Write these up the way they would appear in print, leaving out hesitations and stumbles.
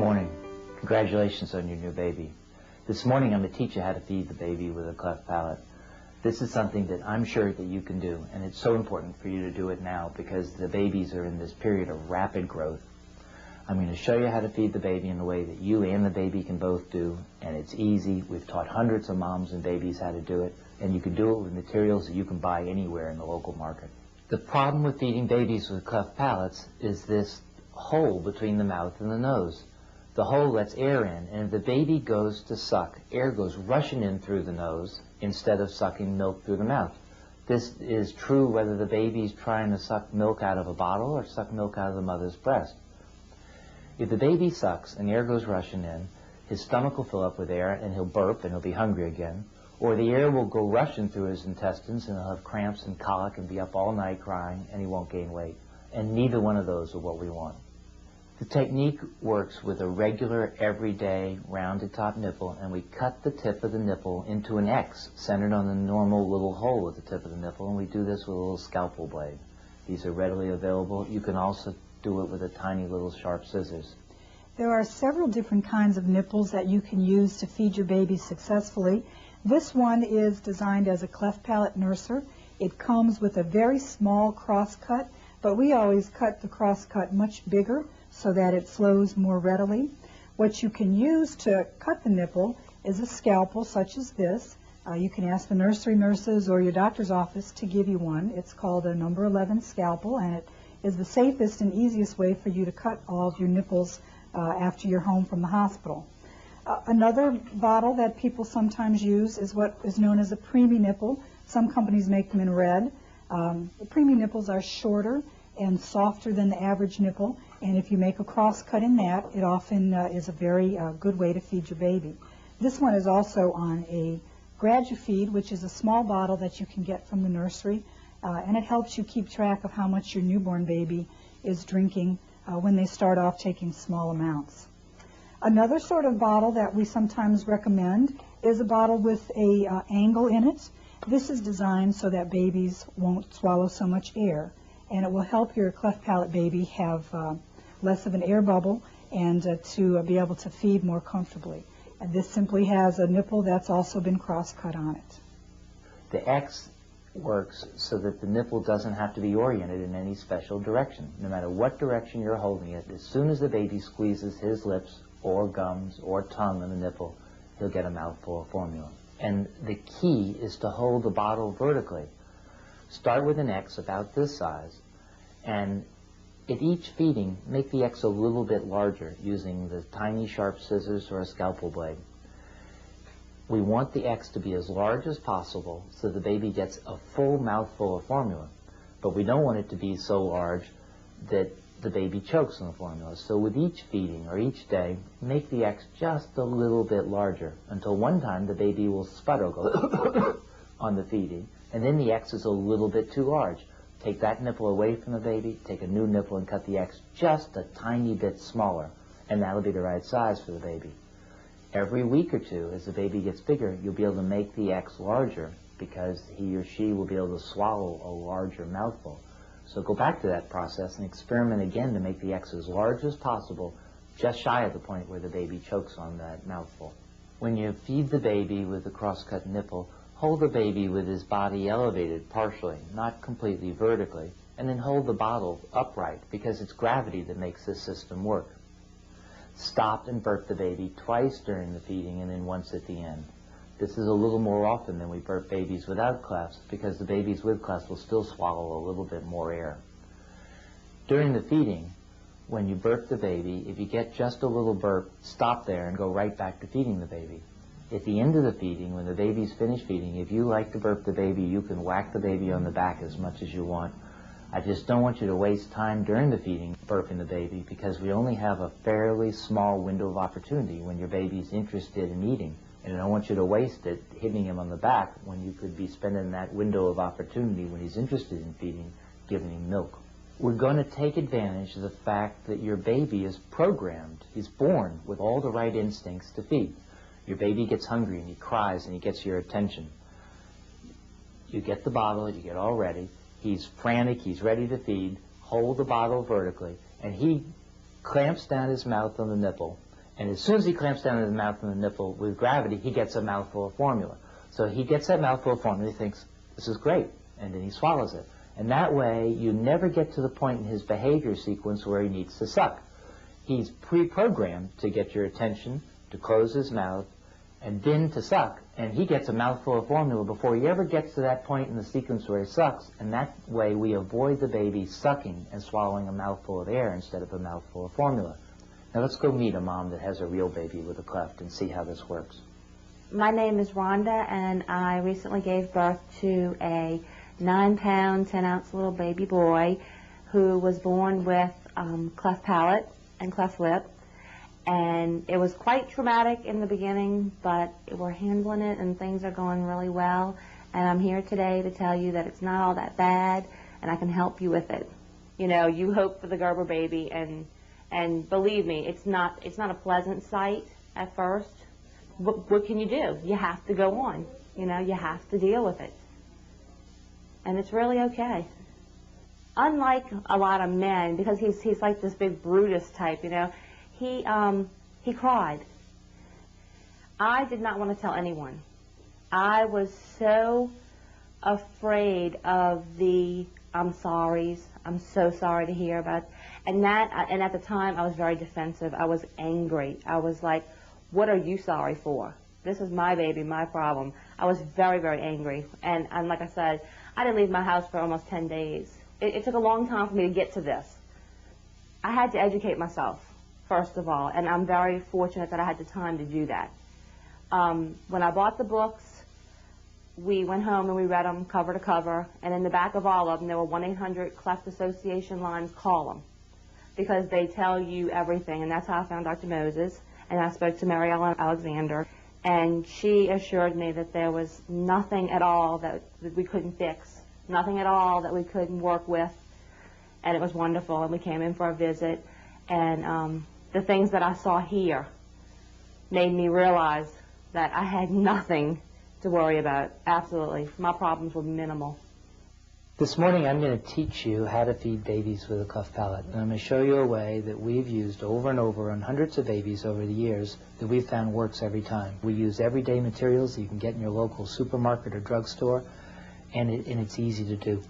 morning. Congratulations on your new baby. This morning I'm going to teach you how to feed the baby with a cleft palate. This is something that I'm sure that you can do, and it's so important for you to do it now because the babies are in this period of rapid growth. I'm going to show you how to feed the baby in a way that you and the baby can both do, and it's easy. We've taught hundreds of moms and babies how to do it, and you can do it with materials that you can buy anywhere in the local market. The problem with feeding babies with cleft palates is this hole between the mouth and the nose. The hole lets air in, and if the baby goes to suck, air goes rushing in through the nose instead of sucking milk through the mouth. This is true whether the baby's trying to suck milk out of a bottle or suck milk out of the mother's breast. If the baby sucks and air goes rushing in, his stomach will fill up with air and he'll burp and he'll be hungry again, or the air will go rushing through his intestines and he'll have cramps and colic and be up all night crying and he won't gain weight. And neither one of those are what we want. The technique works with a regular, everyday, rounded top nipple, and we cut the tip of the nipple into an X centered on the normal little hole at the tip of the nipple, and we do this with a little scalpel blade. These are readily available. You can also do it with a tiny little sharp scissors. There are several different kinds of nipples that you can use to feed your baby successfully. This one is designed as a cleft palate nurser. It comes with a very small cross cut, but we always cut the cross cut much bigger so that it flows more readily. What you can use to cut the nipple is a scalpel such as this. You can ask the nursery nurses or your doctor's office to give you one. It's called a number 11 scalpel, and it is the safest and easiest way for you to cut all of your nipples after you're home from the hospital. Another bottle that people sometimes use is what is known as a preemie nipple. Some companies make them in red. The preemie nipples are shorter and softer than the average nipple, and if you make a cross cut in that, it often is a very good way to feed your baby. This one is also on a Gradu-Feed, which is a small bottle that you can get from the nursery, and it helps you keep track of how much your newborn baby is drinking when they start off taking small amounts. Another sort of bottle that we sometimes recommend is a bottle with a angle in it. This is designed so that babies won't swallow so much air, and it will help your cleft palate baby have less of an air bubble and to be able to feed more comfortably. And this simply has a nipple that's also been cross-cut on it. The X works so that the nipple doesn't have to be oriented in any special direction. No matter what direction you're holding it, as soon as the baby squeezes his lips or gums or tongue on the nipple, he'll get a mouthful of formula. And the key is to hold the bottle vertically. Start with an X about this size, and at each feeding, make the X a little bit larger using the tiny sharp scissors or a scalpel blade. We want the X to be as large as possible so the baby gets a full mouthful of formula, but we don't want it to be so large that the baby chokes on the formula. So with each feeding or each day, make the X just a little bit larger until one time the baby will sputter, go on the feeding, and then the X is a little bit too large. Take that nipple away from the baby, take a new nipple and cut the X just a tiny bit smaller, and that'll be the right size for the baby. Every week or two, as the baby gets bigger, you'll be able to make the X larger because he or she will be able to swallow a larger mouthful. So go back to that process and experiment again to make the X as large as possible, just shy of the point where the baby chokes on that mouthful. When you feed the baby with the cross-cut nipple, hold the baby with his body elevated partially, not completely vertically, and then hold the bottle upright because it's gravity that makes this system work. Stop and burp the baby twice during the feeding and then once at the end. This is a little more often than we burp babies without clefts because the babies with clefts will still swallow a little bit more air. During the feeding, when you burp the baby, if you get just a little burp, stop there and go right back to feeding the baby. At the end of the feeding, when the baby's finished feeding, if you like to burp the baby, you can whack the baby on the back as much as you want. I just don't want you to waste time during the feeding burping the baby because we only have a fairly small window of opportunity when your baby's interested in eating. And I don't want you to waste it hitting him on the back when you could be spending that window of opportunity when he's interested in feeding, giving him milk. We're going to take advantage of the fact that your baby is programmed. He's born with all the right instincts to feed. Your baby gets hungry and he cries and he gets your attention. You get the bottle, you get all ready. He's frantic, he's ready to feed. Hold the bottle vertically, and he clamps down his mouth on the nipple. And as soon as he clamps down in the mouth and the nipple with gravity, he gets a mouthful of formula. So he gets that mouthful of formula, he thinks, this is great, and then he swallows it. And that way, you never get to the point in his behavior sequence where he needs to suck. He's pre-programmed to get your attention, to close his mouth, and then to suck. And he gets a mouthful of formula before he ever gets to that point in the sequence where he sucks. And that way, we avoid the baby sucking and swallowing a mouthful of air instead of a mouthful of formula. Now let's go meet a mom that has a real baby with a cleft and see how this works. My name is Rhonda, and I recently gave birth to a 9-pound, 10-ounce little baby boy who was born with cleft palate and cleft lip. And it was quite traumatic in the beginning, but we're handling it and things are going really well. And I'm here today to tell you that it's not all that bad, and I can help you with it. You know, you hope for the Gerber baby, and believe me, it's not a pleasant sight at first. What can you do? You have to go on. You know, you have to deal with it. And it's really okay. Unlike a lot of men, because he's like this big Brutus type, you know, he cried. I did not want to tell anyone. I was so afraid of the I'm sorries. I'm so sorry to hear about. And at the time, I was very defensive. I was angry. I was like, what are you sorry for? This is my baby, my problem. I was very, very angry. And like I said, I didn't leave my house for almost 10 days. It took a long time for me to get to this. I had to educate myself, first of all, and I'm very fortunate that I had the time to do that. When I bought the books, we went home and we read them cover to cover, and in the back of all of them, there were 1-800 Cleft Association lines. Call them, because they tell you everything, and that's how I found Dr. Moses, and I spoke to Mary Ellen Alexander, and she assured me that there was nothing at all that we couldn't fix, nothing at all that we couldn't work with, and it was wonderful, and we came in for a visit, and the things that I saw here made me realize that I had nothing to worry about. Absolutely. My problems were minimal. This morning I'm going to teach you how to feed babies with a cleft palate. And I'm going to show you a way that we've used over and over on hundreds of babies over the years that we've found works every time. We use everyday materials that you can get in your local supermarket or drugstore, and it's easy to do.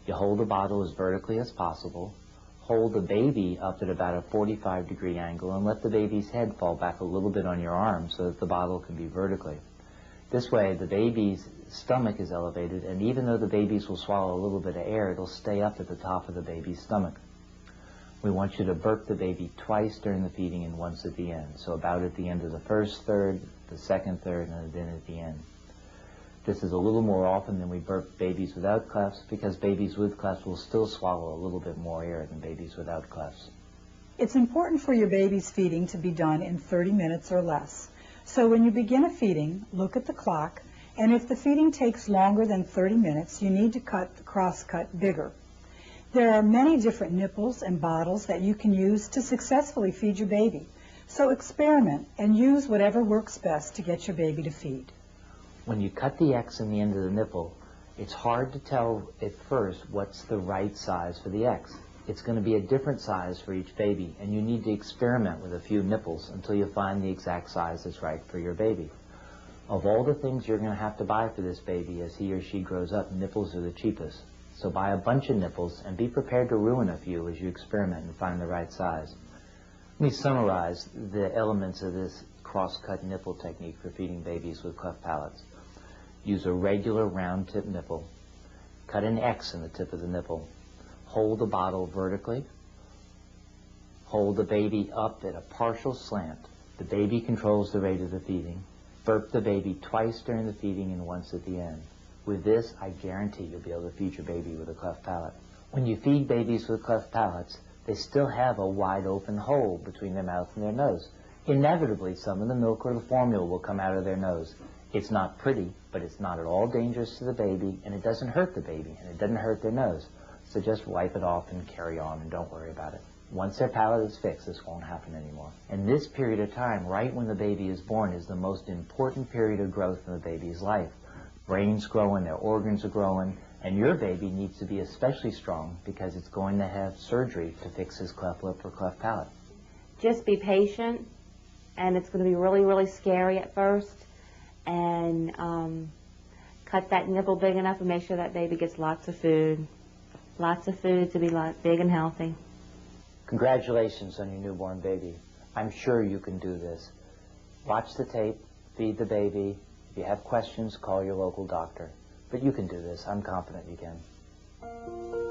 You hold the bottle as vertically as possible, hold the baby up at about a 45-degree angle, and let the baby's head fall back a little bit on your arm so that the bottle can be vertically. This way, the baby's stomach is elevated, and even though the babies will swallow a little bit of air, it'll stay up at the top of the baby's stomach. We want you to burp the baby twice during the feeding and once at the end. So about at the end of the first third, the second third, and then at the end. This is a little more often than we burp babies without clefts, because babies with clefts will still swallow a little bit more air than babies without clefts. It's important for your baby's feeding to be done in 30 minutes or less. So when you begin a feeding, look at the clock, and if the feeding takes longer than 30 minutes, you need to cut the cross-cut bigger. There are many different nipples and bottles that you can use to successfully feed your baby. So experiment and use whatever works best to get your baby to feed. When you cut the X in the end of the nipple, it's hard to tell at first what's the right size for the X. It's going to be a different size for each baby, and you need to experiment with a few nipples until you find the exact size that's right for your baby. Of all the things you're going to have to buy for this baby as he or she grows up, nipples are the cheapest. So buy a bunch of nipples and be prepared to ruin a few as you experiment and find the right size. Let me summarize the elements of this cross-cut nipple technique for feeding babies with cleft palates. Use a regular round tip nipple. Cut an X in the tip of the nipple. Hold the bottle vertically. Hold the baby up at a partial slant. The baby controls the rate of the feeding. Burp the baby twice during the feeding and once at the end. With this, I guarantee you'll be able to feed your baby with a cleft palate. When you feed babies with cleft palates, they still have a wide open hole between their mouth and their nose. Inevitably, some of the milk or the formula will come out of their nose. It's not pretty, but it's not at all dangerous to the baby, and it doesn't hurt the baby, and it doesn't hurt their nose. So just wipe it off and carry on, and don't worry about it. Once their palate is fixed, this won't happen anymore. And this period of time, right when the baby is born, is the most important period of growth in the baby's life. Brain's growing, their organs are growing, and your baby needs to be especially strong because it's going to have surgery to fix his cleft lip or cleft palate. Just be patient and it's going to be really, really scary at first. And cut that nipple big enough and make sure that baby gets lots of food. Lots of food to be big and healthy. Congratulations on your newborn baby. I'm sure you can do this. Watch the tape, feed the baby. If you have questions, call your local doctor. But you can do this. I'm confident you can.